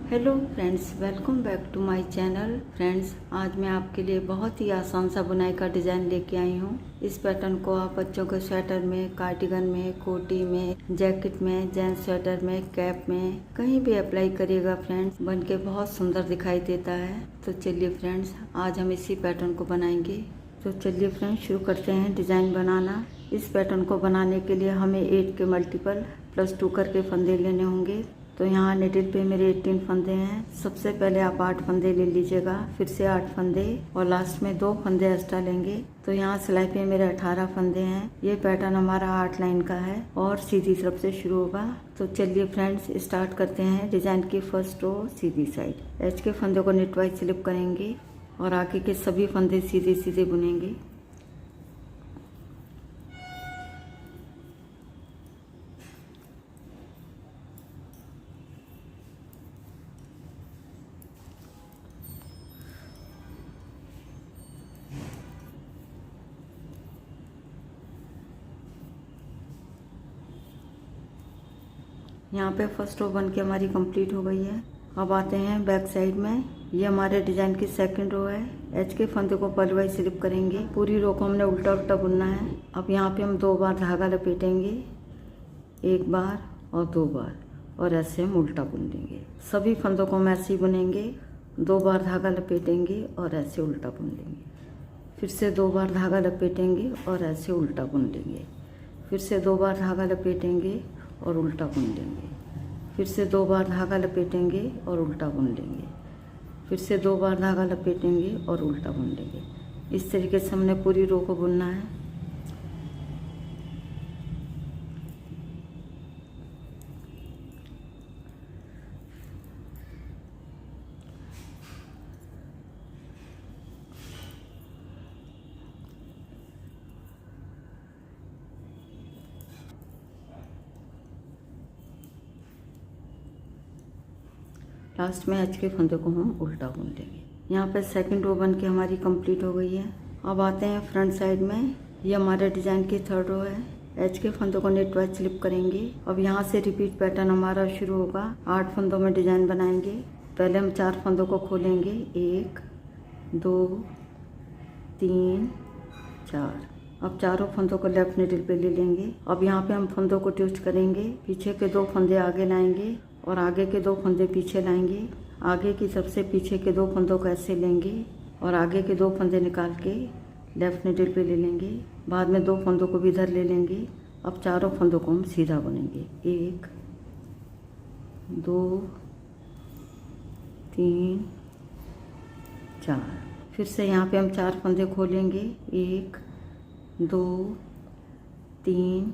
Hello friends, welcome back to my channel. Friends, आज मैं आपके लिए बहुत ही आसान सा बुनाई का डिज़ाइन लेके आई हूँ। इस पैटर्न को आप बच्चों के स्वेटर में, कार्डिगन में, कोटी में, जैकेट में, जेंट्स स्वेटर में, कैप में कहीं भी अप्लाई करिएगा फ्रेंड्स, बन के बहुत सुंदर दिखाई देता है। तो चलिए फ्रेंड्स, आज हम इसी पैटर्न को बनाएंगे। तो चलिए फ्रेंड्स, शुरू करते हैं डिज़ाइन बनाना। इस पैटर्न को बनाने के लिए हमें 8 के मल्टीपल +2 करके फंदे लेने होंगे। तो यहाँ निडिल पे मेरे 18 फंदे हैं। सबसे पहले आप 8 फंदे ले लीजिएगा, फिर से 8 फंदे और लास्ट में 2 फंदे एक्स्ट्रा लेंगे। तो यहाँ सिलाई पे मेरे 18 फंदे हैं। ये पैटर्न हमारा 8 लाइन का है और सीधी तरफ से शुरू होगा। तो चलिए फ्रेंड्स, स्टार्ट करते हैं डिजाइन की फर्स्ट रो सीधी साइड। एच के फंदे को नेट वाइज स्लिप करेंगे और आगे के सभी फंदे सीधे सीधे बुनेंगे। यहाँ पे फर्स्ट रो बन के हमारी कंप्लीट हो गई है। अब आते हैं बैक साइड में। ये हमारे डिजाइन की सेकंड रो है। एच के फंदे को पल वाइज स्लिप करेंगे। पूरी रो को हमने उल्टा उल्टा बुनना है। अब यहाँ पे हम 2 बार धागा लपेटेंगे, 1 बार और 2 बार, और ऐसे हम उल्टा बुन लेंगे। सभी फंदों को हम ऐसे ही बुनेंगे। 2 बार धागा लपेटेंगे और ऐसे उल्टा बुन लेंगे। फिर से 2 बार धागा लपेटेंगे और ऐसे उल्टा बुन लेंगे। फिर से 2 बार धागा लपेटेंगे और उल्टा बुन लेंगे। फिर से 2 बार धागा लपेटेंगे और उल्टा बुन लेंगे। फिर से 2 बार धागा लपेटेंगे और उल्टा बुन लेंगे। इस तरीके से हमने पूरी रो को बुनना है। लास्ट में एच के फंदे को हम उल्टा बुन लेंगे। यहाँ पे सेकंड रो बन के हमारी कंप्लीट हो गई है। अब आते हैं फ्रंट साइड में। ये हमारे डिजाइन की थर्ड रो है। एच के फंदों को नेट वाइज स्लिप करेंगे। अब यहाँ से रिपीट पैटर्न हमारा शुरू होगा। 8 फंदों में डिजाइन बनाएंगे। पहले हम 4 फंदों को खोलेंगे, 1 2 3 4। अब चारों फंदों को लेफ्ट निडल पे ले लेंगे। अब यहाँ पे हम फंदों को ट्विस्ट करेंगे। पीछे के 2 फंदे आगे लाएंगे और आगे के 2 फंदे पीछे लाएंगे। आगे की सबसे पीछे के 2 फंदों को ऐसे लेंगे और आगे के 2 फंदे निकाल के लेफ्ट निडल पे ले लेंगे। बाद में 2 फंदों को भी इधर ले लेंगे। अब चारों फंदों को हम सीधा बुनेंगे, 1 2 3 4। फिर से यहाँ पे हम 4 फंदे खोलेंगे, 1 2 3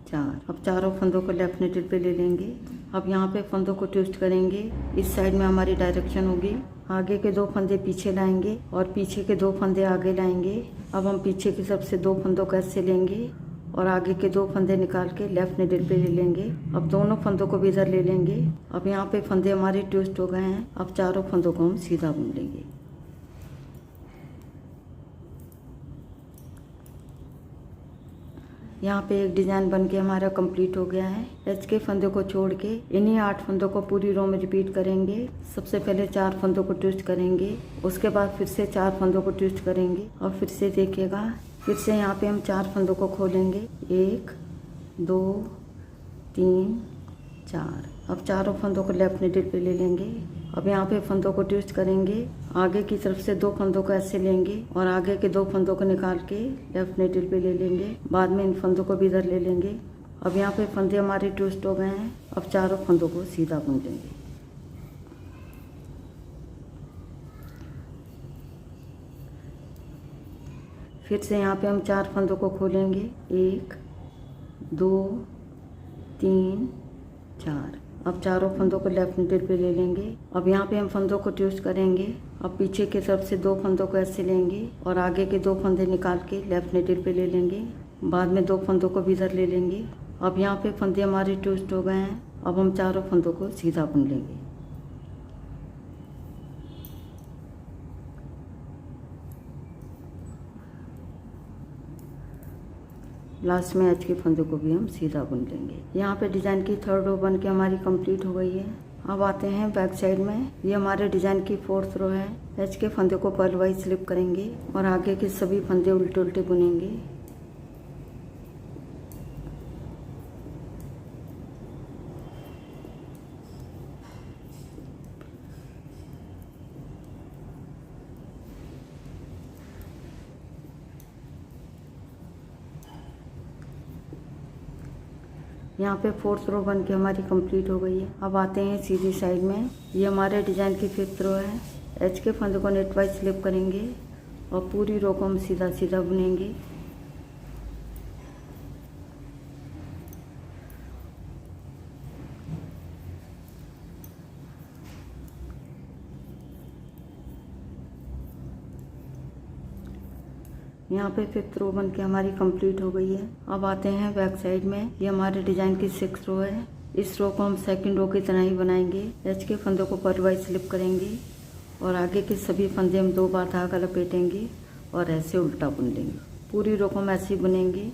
4। अब चारों फंदों को लेफ्ट निडल पे ले लेंगे। अब यहाँ पे फंदों को ट्विस्ट करेंगे। इस साइड में हमारी डायरेक्शन होगी। आगे के 2 फंदे पीछे लाएंगे और पीछे के 2 फंदे आगे लाएंगे। अब हम पीछे की सबसे 2 फंदों को ऐसे लेंगे और आगे के 2 फंदे निकाल के लेफ्ट निडल पे ले लेंगे। अब दोनों फंदों को भी इधर ले लेंगे। अब यहाँ पे फंदे हमारे ट्विस्ट हो गए हैं। अब चारों फंदों को हम सीधा बुन लेंगे। यहाँ पे एक डिजाइन बन के हमारा कंप्लीट हो गया है। एच के फंदे को छोड़ के इन्हीं 8 फंदों को पूरी रो में रिपीट करेंगे। सबसे पहले 4 फंदों को ट्विस्ट करेंगे, उसके बाद फिर से 4 फंदों को ट्विस्ट करेंगे और फिर से देखिएगा। फिर से यहाँ पे हम 4 फंदों को खोलेंगे, 1 2 3 4। अब चारों फंदों को लेफ्ट निडल पे ले लेंगे। अब यहाँ पे फंदों को ट्विस्ट करेंगे। आगे की तरफ से 2 फंदों को ऐसे लेंगे और आगे के 2 फंदों को निकाल के लेफ्ट निडल पे ले लेंगे। बाद में इन फंदों को भी इधर ले लेंगे। अब यहाँ पे फंदे हमारे ट्विस्ट हो गए हैं। अब चारों फंदों को सीधा बुन लेंगे। फिर से यहाँ पे हम 4 फंदों को खोलेंगे, 1 2 3 4। अब चारों फंदों को लेफ्ट निडल पे ले लेंगे। अब यहाँ पे हम फंदों को ट्विस्ट करेंगे। अब पीछे की तरफ से 2 फंदों को ऐसे लेंगे और आगे के 2 फंदे निकाल के लेफ्ट निडल पे ले लेंगे। बाद में 2 फंदों को भी इधर ले लेंगे। अब यहाँ पे फंदे हमारे ट्विस्ट हो गए हैं। अब हम चारों फंदों को सीधा बुन लेंगे। लास्ट में एच के फंदे को भी हम सीधा बुन लेंगे। यहाँ पे डिजाइन की थर्ड रो बन के हमारी कंप्लीट हो गई है। अब आते हैं बैक साइड में। ये हमारे डिजाइन की 4th रो है। एच के फंदे को पर्ल वाइज स्लिप करेंगे और आगे के सभी फंदे उल्टे उल्टे बुनेंगे। यहाँ पे 4th रो बन के हमारी कंप्लीट हो गई है। अब आते हैं सीधी साइड में। ये हमारे डिजाइन की 5th रो है। एच के फंदे को नेट वाइज स्लिप करेंगे और पूरी रो को हम सीधा सीधा बुनेंगे। यहाँ पे 5th रो बन के हमारी कंप्लीट हो गई है। अब आते हैं बैक साइड में। ये हमारे डिजाइन की 6th रो है। इस रो को हम सेकंड रो की तरह ही बनाएंगे। एच के फंदों को पर्ल वाइज स्लिप करेंगे और आगे के सभी फंदे हम 2 बार धागा लपेटेंगे और ऐसे उल्टा बुन लेंगे। पूरी रो को हम ऐसे ही बुनेंगे,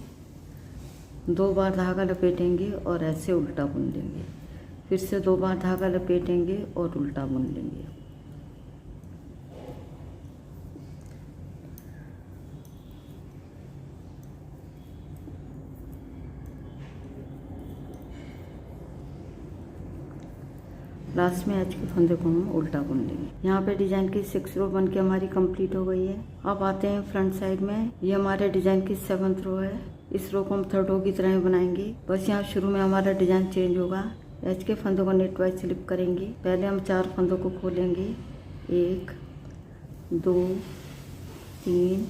2 बार धागा लपेटेंगे और ऐसे उल्टा बुन लेंगे। फिर से 2 बार धागा लपेटेंगे और उल्टा बुन लेंगे। लास्ट में एच के फंदे को हम उल्टा बुन लेंगे। यहाँ पे डिजाइन की 6 रो बन के हमारी कंप्लीट हो गई है। अब आते हैं फ्रंट साइड में। ये हमारे डिजाइन की 7th रो है। इस रो को हम 3rd रो की तरह ही बनाएंगे, बस यहाँ शुरू में हमारा डिजाइन चेंज होगा। एच के फंदों को नेट वाइज स्लिप करेंगे। पहले हम 4 फंदों को खोलेंगे, 1 2 3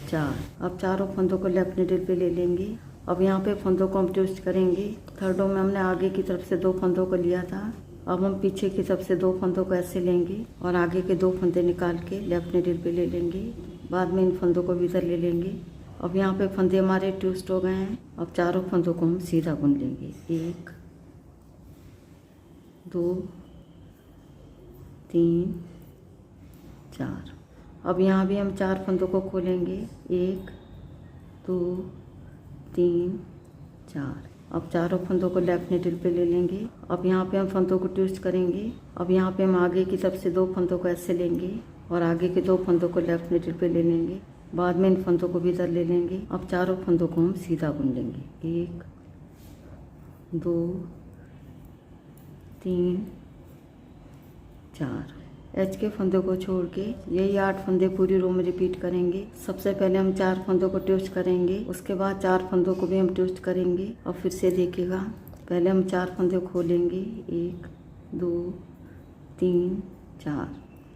4। अब चारों फंदों को लेफ्ट निडल पे ले लेंगे। अब यहाँ पे फंदों को हम ट्विस्ट करेंगे। 3rd रो में हमने आगे की तरफ से 2 फंदों को लिया था। अब हम पीछे की तरफ से 2 फंदों को ऐसे लेंगे और आगे के 2 फंदे निकाल के लेफ्ट निडल पे ले लेंगे। बाद में इन फंदों को भी इधर ले लेंगे। अब यहाँ पे फंदे हमारे ट्विस्ट हो गए हैं। अब चारों फंदों को हम सीधा बुन लेंगे, 1 2 3 4। अब यहाँ भी हम 4 फंदों को खोलेंगे, 1 2 3 4। अब चारों फंदों को लेफ्ट निडल पे ले लेंगे। अब यहाँ पे हम फंदों को ट्विस्ट करेंगे। अब यहाँ पे हम आगे की तरफ से 2 फंदों को ऐसे लेंगे और आगे के 2 फंदों को लेफ्ट निडल पे ले लेंगे। बाद में इन फंदों को भी इधर ले लेंगे। अब चारों फंदों को हम सीधा बुन लेंगे, 1 2 3 4। एच के फंदे को छोड़ के यही 8 फंदे पूरी रो में रिपीट करेंगे। सबसे पहले हम 4 फंदों को ट्विस्ट करेंगे, उसके बाद 4 फंदों को भी हम ट्विस्ट करेंगे। और फिर से देखिएगा, पहले हम 4 फंदे खोलेंगे, 1 2 3 4।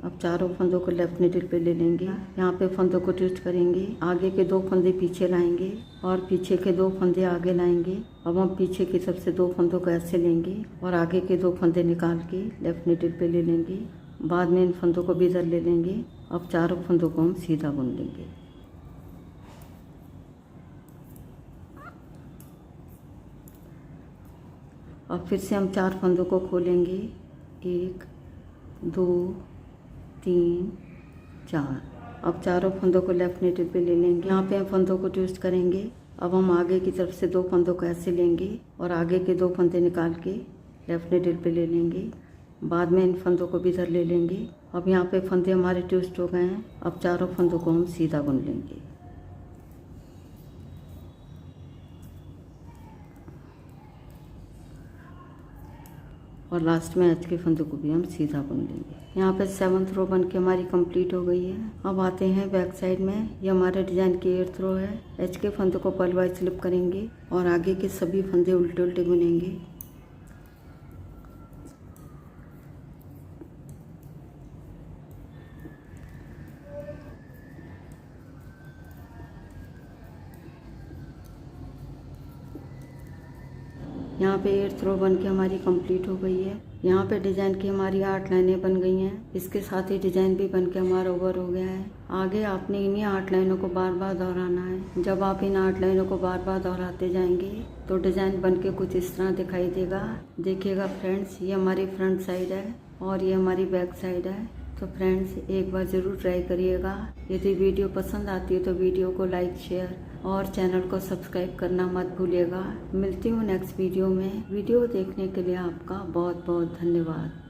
अब चारों फंदों को लेफ्ट निडल पे ले लेंगे। यहाँ पे फंदों को ट्विस्ट करेंगे, आगे के 2 फंदे पीछे लाएंगे और पीछे के 2 फंदे आगे लाएंगे। अब हम पीछे की तरफ से 2 फंदों को ऐसे लेंगे और आगे के 2 फंदे निकाल के लेफ्ट निडल पे ले लेंगे। बाद में इन फंदों को भी इधर ले लेंगे। अब चारों फंदों को हम सीधा बुन लेंगे। अब फिर से हम 4 फंदों को खोलेंगे, 1 2 3 4। अब चारों फंदों को लेफ्ट निडल पे ले लेंगे। यहाँ पे हम फंदों को ट्विस्ट करेंगे। अब हम आगे की तरफ से 2 फंदों को ऐसे लेंगे और आगे के 2 फंदे निकाल के लेफ्ट निडल पे ले लेंगे। बाद में इन फंदों को भी इधर ले लेंगे। अब यहाँ पे फंदे हमारे ट्विस्ट हो गए हैं। अब चारों फंदों को हम सीधा बुन लेंगे। और लास्ट में एच के फंदों को भी हम सीधा बुन लेंगे। यहाँ पे 7th रो बन के हमारी कंप्लीट हो गई है। अब आते हैं बैक साइड में। ये हमारे डिजाइन की 8th रो है। एच के फंदों को पर्ल वाइज स्लिप करेंगे और आगे के सभी फंदे उल्टे उल्टे बुनेंगे। यहाँ पे 8th रो बन के हमारी कंप्लीट हो गई है। यहाँ पे डिजाइन की हमारी 8 लाइनें बन गई हैं। इसके साथ ही डिजाइन भी बन के हमारा ओवर हो गया है। आगे आपने इन्हीं 8 लाइनों को बार बार दोहराना है। जब आप इन 8 लाइनों को बार बार दोहराते जाएंगे तो डिजाइन बन के कुछ इस तरह दिखाई देगा। देखिएगा फ्रेंड्स, ये हमारी फ्रंट साइड है और ये हमारी बैक साइड है। तो फ्रेंड्स, एक बार ज़रूर ट्राई करिएगा। यदि वीडियो पसंद आती है तो वीडियो को लाइक शेयर और चैनल को सब्सक्राइब करना मत भूलिएगा। मिलती हूँ नेक्स्ट वीडियो में। वीडियो देखने के लिए आपका बहुत बहुत धन्यवाद।